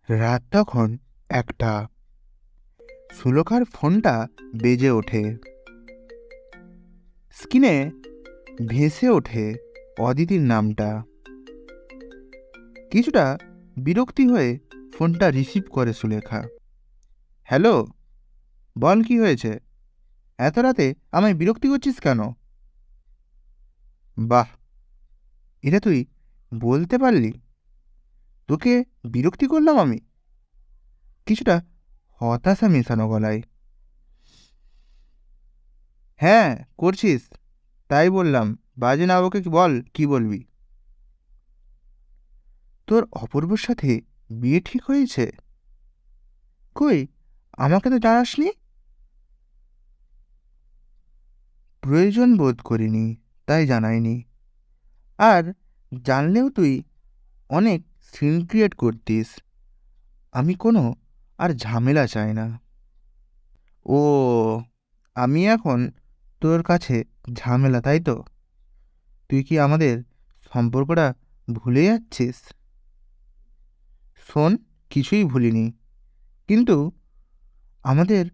রাত তখন ১টা। সুলেখার ফোনটা বেজে ওঠে। স্ক্রিনে ভেসে ওঠে অদিতির নামটা। কিছুটা বিরক্তি হয়ে ফোনটা রিসিভ করে সুলেখা। হ্যালো, বল কি হয়েছে? এত রাতে আমায় বিরক্তি করছিস কেন? বাহ, এটা তুই বলতে পারলি? তোকে বিরক্তি করলাম আমি? কিছুটা হতাশা মেশানো গলায়। হ্যাঁ, করছিস। তাই বললাম, বাজে না ওকে বল কি বলবি। তোর অপূর্বর সাথে বিয়ে ঠিক হয়েছে? কই, আমাকে তো জানাসনি। প্রয়োজন বোধ করিনি, তাই জানাইনি। আর জানলেও তুই অনেক সিন ক্রিয়েট করতিস। আমি কোনো আর ঝামেলা চাই না। ও, আমি এখন তোর কাছে ঝামেলা, তাই তো? তুই কি আমাদের সম্পর্কটা ভুলে যাচ্ছিস? শোন, কিছুই ভুলিনি, কিন্তু আমাদের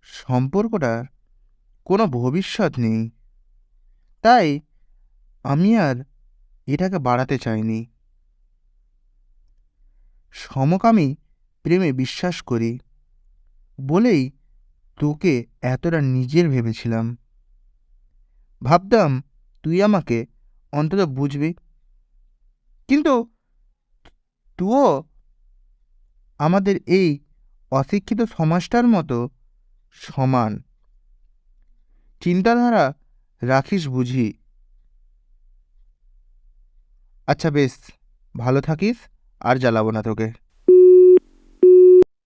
সম্পর্কটার কোনো ভবিষ্যৎ নেই। তাই আমি আর এটাকে বাড়াতে চাইনি। সমকামী প্রেমে বিশ্বাস করি বলেই তোকে এতটা নিজের ভেবেছিলাম। ভাবতাম তুই আমাকে অন্তত বুঝবি, কিন্তু তুইও আমাদের এই অশিক্ষিত সমাজটার মতো সমান চিন্তাধারা রাখিস বুঝি। আচ্ছা বেশ, ভালো থাকিস, আর জ্বালাবো না তোকে।